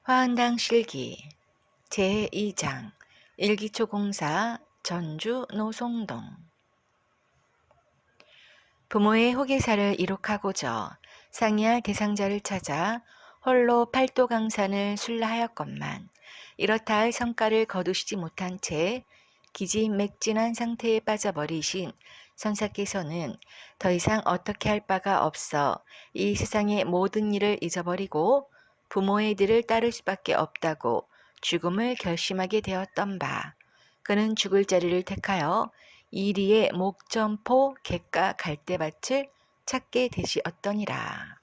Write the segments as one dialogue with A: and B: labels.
A: 화은당 실기 제2장 일기초공사 전주 노송동. 부모의 호기사를 이룩하고저 상의할 대상자를 찾아 홀로 팔도강산을 순라하였건만 이렇다 할 성과를 거두시지 못한 채 기진맥진한 상태에 빠져버리신 선사께서는 더 이상 어떻게 할 바가 없어 이 세상의 모든 일을 잊어버리고 부모의 뒤를 따를 수밖에 없다고 죽음을 결심하게 되었던 바, 그는 죽을 자리를 택하여 이리의 목점포 객가 갈대밭을 찾게 되시었더니라.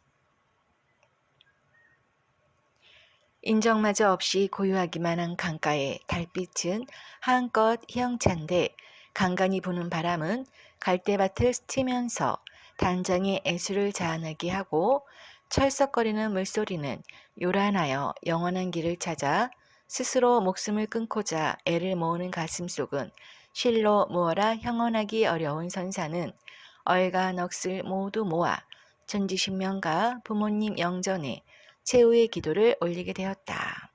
A: 인정마저 없이 고요하기만 한 강가의 달빛은 한껏 희영찬데 간간히 부는 바람은 갈대밭을 스치면서 단장의 애수를 자아나게 하고 철썩거리는 물소리는 요란하여 영원한 길을 찾아 스스로 목숨을 끊고자 애를 모으는 가슴속은 실로 모어라 형언하기 어려운 선사는 얼과 넋을 모두 모아 천지신명과 부모님 영전에 최후의 기도를 올리게 되었다.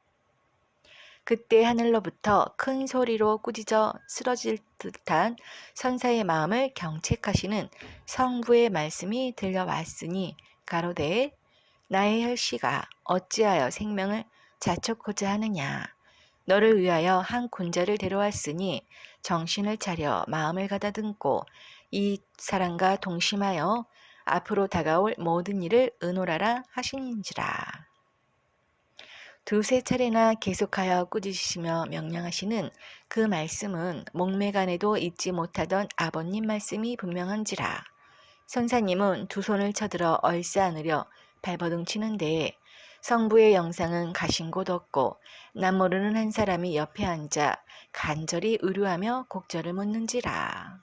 A: 그때 하늘로부터 큰 소리로 꾸짖어 쓰러질 듯한 선사의 마음을 경책하시는 성부의 말씀이 들려왔으니 가로되 나의 혈씨가 어찌하여 생명을 자촉고자 하느냐. 너를 위하여 한 군자를 데려왔으니 정신을 차려 마음을 가다듬고 이 사람과 동심하여 앞으로 다가올 모든 일을 의논하라 하시는지라. 두세 차례나 계속하여 꾸짖으시며 명령하시는 그 말씀은 목매간에도 잊지 못하던 아버님 말씀이 분명한지라. 선사님은 두 손을 쳐들어 얼싸안으려 발버둥 치는데 성부의 영상은 가신 곳 없고 남 모르는 한 사람이 옆에 앉아 간절히 의류하며 곡절을 묻는지라.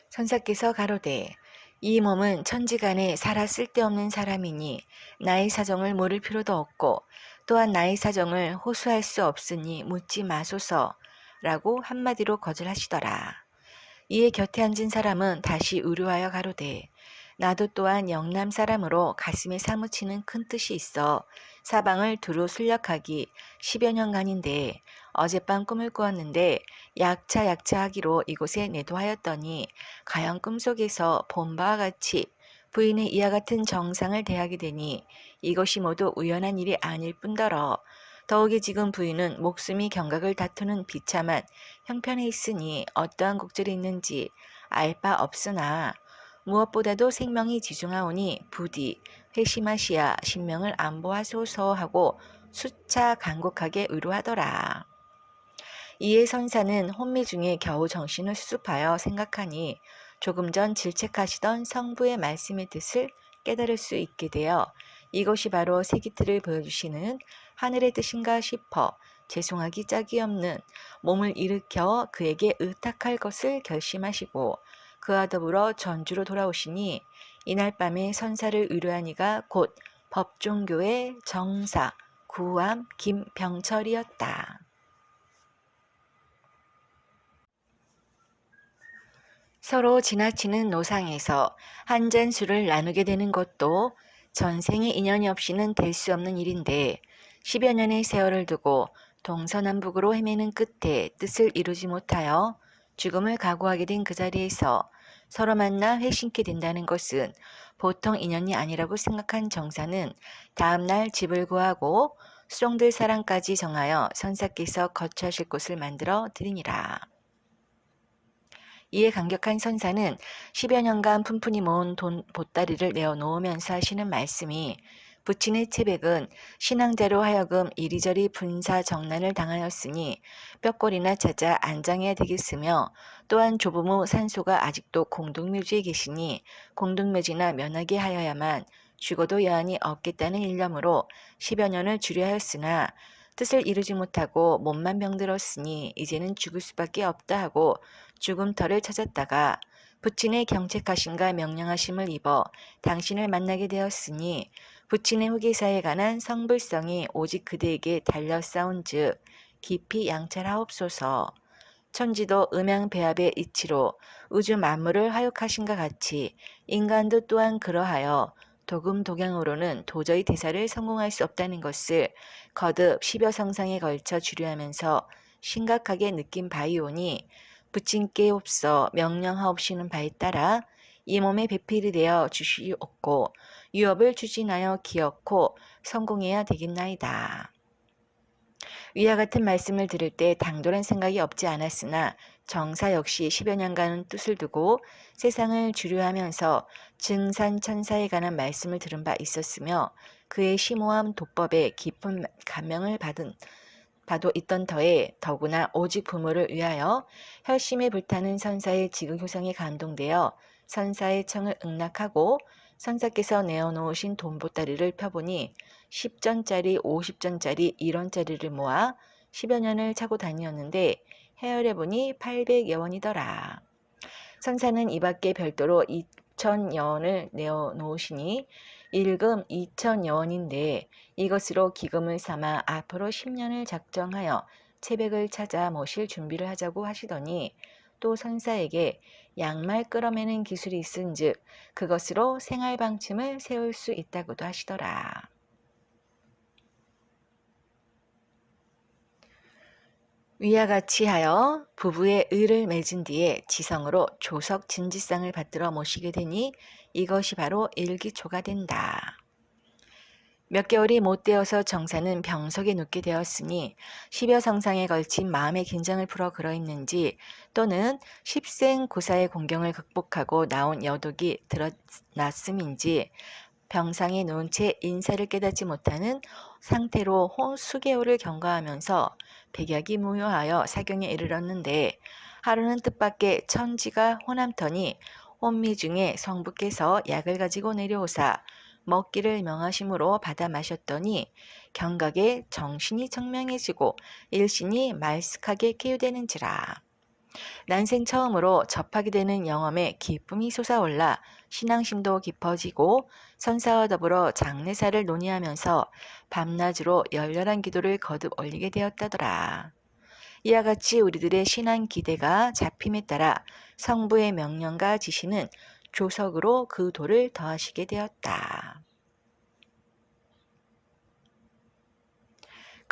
A: 선사께서 가로되 이 몸은 천지간에 살아 쓸데없는 사람이니 나의 사정을 물을 필요도 없고 또한 나의 사정을 호소할 수 없으니 묻지 마소서라고 한마디로 거절하시더라. 이에 곁에 앉은 사람은 다시 의류하여 가로되 나도 또한 영남 사람으로 가슴에 사무치는 큰 뜻이 있어 사방을 두루 순력하기 10여 년간인데 어젯밤 꿈을 꾸었는데 약차하기로 이곳에 내도하였더니 가연 꿈속에서 본 바와 같이 부인의 이와 같은 정상을 대하게 되니 이것이 모두 우연한 일이 아닐 뿐더러 더욱이 지금 부인은 목숨이 경각을 다투는 비참한 형편에 있으니 어떠한 곡절이 있는지 알 바 없으나 무엇보다도 생명이 지중하오니 부디 회심하시야 신명을 안보하소서 하고 수차 간곡하게 의로하더라. 이에 선사는 혼미 중에 겨우 정신을 수습하여 생각하니 조금 전 질책하시던 성부의 말씀의 뜻을 깨달을 수 있게 되어 이것이 바로 세기틀을 보여주시는 하늘의 뜻인가 싶어 죄송하기 짝이 없는 몸을 일으켜 그에게 의탁할 것을 결심하시고 그와 더불어 전주로 돌아오시니 이날 밤에 선사를 의뢰하니가 곧 법종교의 정사 구암 김병철이었다. 서로 지나치는 노상에서 한 잔 술을 나누게 되는 것도 전생의 인연이 없이는 될 수 없는 일인데 10여 년의 세월을 두고 동서남북으로 헤매는 끝에 뜻을 이루지 못하여 죽음을 각오하게 된 그 자리에서 서로 만나 회심케 된다는 것은 보통 인연이 아니라고 생각한 정사는 다음날 집을 구하고 수종들 사랑까지 정하여 선사께서 거처하실 곳을 만들어 드리니라. 이에 감격한 선사는 10여 년간 푼푼히 모은 돈 보따리를 내어놓으면서 하시는 말씀이 부친의 채백은 신앙자로 하여금 이리저리 분사정난을 당하였으니 뼈골이나 찾아 안장해야 되겠으며 또한 조부모 산소가 아직도 공동묘지에 계시니 공동묘지나 면하게 하여야만 죽어도 여한이 없겠다는 일념으로 10여 년을 주려하였으나 뜻을 이루지 못하고 몸만 병들었으니 이제는 죽을 수밖에 없다 하고 죽음터를 찾았다가 부친의 경책하심과 명령하심을 입어 당신을 만나게 되었으니 부친의 후기사에 관한 성불성이 오직 그대에게 달려 싸운즉 깊이 양찰하옵소서. 천지도 음양배합의 이치로 우주 만물을 하육하신과 같이 인간도 또한 그러하여 도금도경으로는 도저히 대사를 성공할 수 없다는 것을 거듭 10여 성상에 걸쳐 주류하면서 심각하게 느낀 바이오니 부친께 없어 명령하옵시는 바에 따라 이 몸에 배필이 되어 주시옵고 유업을 추진하여 기어코 성공해야 되겠나이다. 위와 같은 말씀을 들을 때 당돌한 생각이 없지 않았으나 정사 역시 10여 년간 뜻을 두고 세상을 주류하면서 증산천사에 관한 말씀을 들은 바 있었으며 그의 심오한 도법에 깊은 감명을 바도 있던 터에 더구나 오직 부모를 위하여 혈심에 불타는 선사의 지극효성에 감동되어 선사의 청을 응낙하고 선사께서 내어놓으신 돈보따리를 펴보니 10전짜리 50전짜리 1원짜리를 모아 10여 년을 차고 다니었는데 헤아려보니 800여 원이더라. 선사는 이 밖에 별도로 2천여 원을 내어놓으시니 일금 2천여 원인데 이것으로 기금을 삼아 앞으로 10년을 작정하여 채백을 찾아 모실 준비를 하자고 하시더니 또 선사에게 양말 끌어매는 기술이 있은즉 그것으로 생활 방침을 세울 수 있다고도 하시더라. 위와 같이 하여 부부의 의를 맺은 뒤에 지성으로 조석 진지상을 받들어 모시게 되니 이것이 바로 일기초가 된다. 몇 개월이 못 되어서 정사는 병석에 눕게 되었으니 10여 성상에 걸친 마음의 긴장을 풀어 그러했는지 또는 10생 고사의 공경을 극복하고 나온 여독이 드러났음인지 병상에 누운 채 인사를 깨닫지 못하는 상태로 수개월을 경과하면서 백약이 무효하여 사경에 이르렀는데 하루는 뜻밖의 천지가 호남터니 혼미 중에 성부께서 약을 가지고 내려오사 먹기를 명하심으로 받아 마셨더니 경각에 정신이 청명해지고 일신이 말쓱하게 깨우되는지라. 난생 처음으로 접하게 되는 영험에 기쁨이 솟아올라 신앙심도 깊어지고 선사와 더불어 장례사를 논의하면서 밤낮으로 열렬한 기도를 거듭 올리게 되었다더라. 이와 같이 우리들의 신앙 기대가 잡힘에 따라 성부의 명령과 지시는 조석으로 그 도를 더하시게 되었다.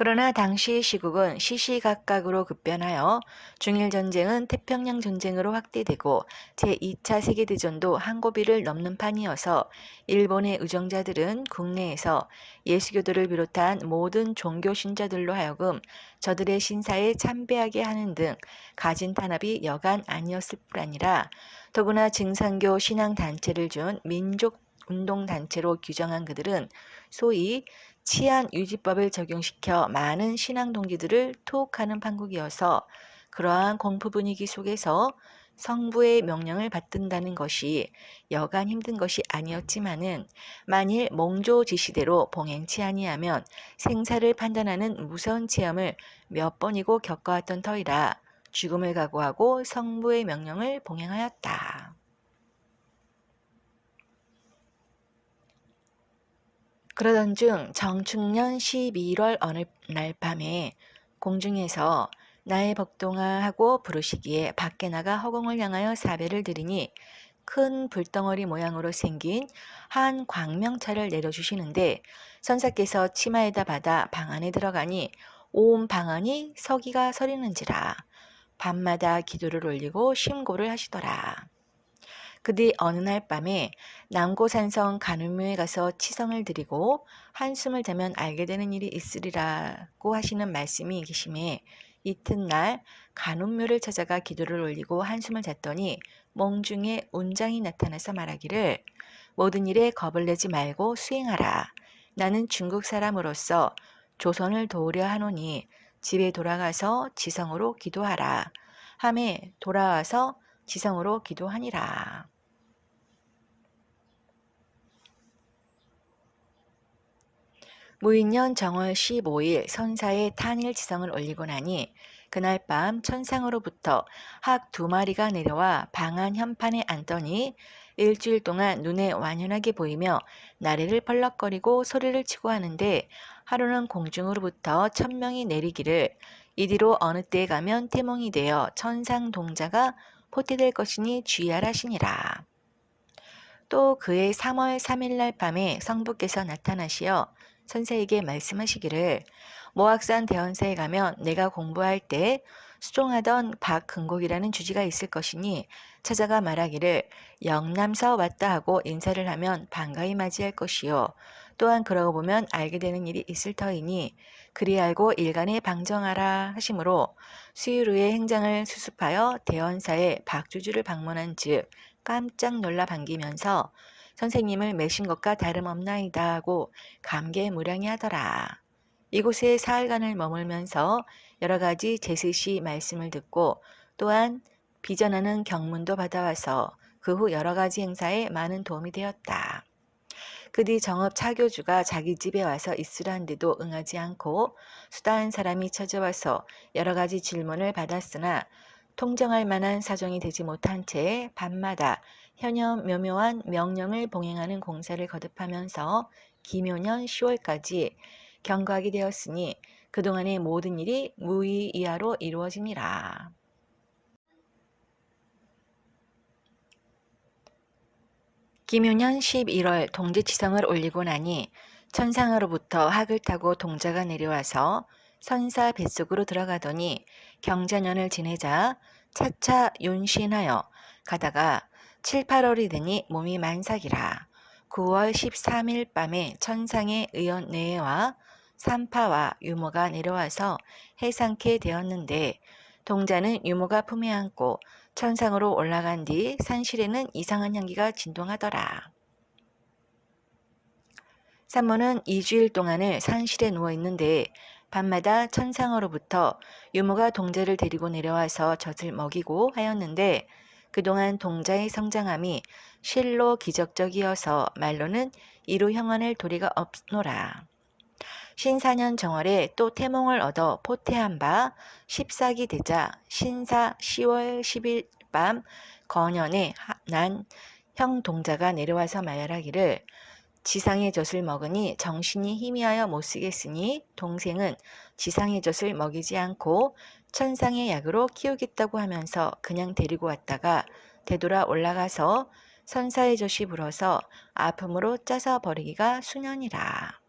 A: 그러나 당시 시국은 시시각각으로 급변하여 중일전쟁은 태평양 전쟁으로 확대되고 제2차 세계대전도 한 고비를 넘는 판이어서 일본의 의정자들은 국내에서 예수교도를 비롯한 모든 종교 신자들로 하여금 저들의 신사에 참배하게 하는 등 가진 탄압이 여간 아니었을 뿐 아니라 더구나 증산교 신앙단체를 준 민족운동단체로 규정한 그들은 소위 치안유지법을 적용시켜 많은 신앙 동지들을 투옥하는 판국이어서 그러한 공포 분위기 속에서 성부의 명령을 받든다는 것이 여간 힘든 것이 아니었지만은 만일 몽조 지시대로 봉행치 아니하면 생사를 판단하는 무서운 체험을 몇 번이고 겪어왔던 터이라 죽음을 각오하고 성부의 명령을 봉행하였다. 그러던 중 정축년 12월 어느 날 밤에 공중에서 나의 복동아 하고 부르시기에 밖에 나가 허공을 향하여 사배를 드리니 큰 불덩어리 모양으로 생긴 한 광명차를 내려주시는데 선사께서 치마에다 받아 방 안에 들어가니 온 방 안이 서기가 서리는지라. 밤마다 기도를 올리고 심고를 하시더라. 그 뒤 어느 날 밤에 남고산성 간음묘에 가서 치성을 드리고 한숨을 자면 알게 되는 일이 있으리라고 하시는 말씀이 계심에 이튿날 간음묘를 찾아가 기도를 올리고 한숨을 잤더니 몽중에 운장이 나타나서 말하기를 모든 일에 겁을 내지 말고 수행하라. 나는 중국 사람으로서 조선을 도우려 하노니 집에 돌아가서 지성으로 기도하라. 함에 돌아와서 지성으로 기도하니라. 무인년 정월 15일 선사의 탄일 지성을 올리고 나니 그날 밤 천상으로부터 학 2마리가 내려와 방안 현판에 앉더니 일주일 동안 눈에 완연하게 보이며 나래를 펄럭거리고 소리를 치고 하는데 하루는 공중으로부터 천명이 내리기를 이뒤로 어느 때에 가면 태몽이 되어 천상동자가 포태될 것이니 주의하라시니라. 또 그해 3월 3일 날 밤에 성부께서 나타나시어 선생에게 말씀하시기를 모악산 대원사에 가면 내가 공부할 때 수종하던 박근곡이라는 주지가 있을 것이니 찾아가 말하기를 영남서 왔다 하고 인사를 하면 반가이 맞이할 것이요. 또한 그러고 보면 알게 되는 일이 있을 터이니 그리 알고 일간에 방정하라 하시므로 수요일 후에 행장을 수습하여 대원사의 박주주를 방문한 즉 깜짝 놀라 반기면서 선생님을 매신 것과 다름없나이다 하고 감개무량해하더라. 이곳에 사흘간을 머물면서 여러 가지 제스시 말씀을 듣고 또한 비전하는 경문도 받아와서 그 후 여러 가지 행사에 많은 도움이 되었다. 그 뒤 정읍 차교주가 자기 집에 와서 있으라는데도 응하지 않고 수다한 사람이 찾아와서 여러 가지 질문을 받았으나 통정할 만한 사정이 되지 못한 채 밤마다 묘묘한 명령을 봉행하는 공사를 거듭하면서 기묘년 10월까지 경과하게 되었으니 그동안의 모든 일이 무의 이하로 이루어지니라. 기묘년 11월 동지치성을 올리고 나니 천상으로부터 학을 타고 동자가 내려와서 선사 뱃속으로 들어가더니 경자년을 지내자 차차 윤신하여 가다가 7, 8월이 되니 몸이 만삭이라. 9월 13일 밤에 천상의 의원내와 산파와 유모가 내려와서 해상케 되었는데 동자는 유모가 품에 안고 천상으로 올라간 뒤 산실에는 이상한 향기가 진동하더라. 산모는 2주일 동안을 산실에 누워 있는데 밤마다 천상으로부터 유모가 동자를 데리고 내려와서 젖을 먹이고 하였는데 그동안 동자의 성장함이 실로 기적적이어서 말로는 이루 형언할 도리가 없노라. 신사년 정월에 또 태몽을 얻어 포태한 바 14기 되자 신사 10월 10일 밤 거년에 난 형 동자가 내려와서 말하기를 지상의 젖을 먹으니 정신이 희미하여 못쓰겠으니 동생은 지상의 젖을 먹이지 않고 천상의 약으로 키우겠다고 하면서 그냥 데리고 왔다가 되돌아 올라가서 선사의 젖이 불어서 아픔으로 짜서 버리기가 수년이라.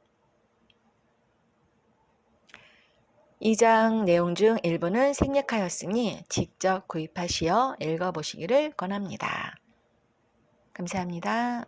A: 2장 내용 중 일부는 생략하였으니 직접 구입하시어 읽어보시기를 권합니다. 감사합니다.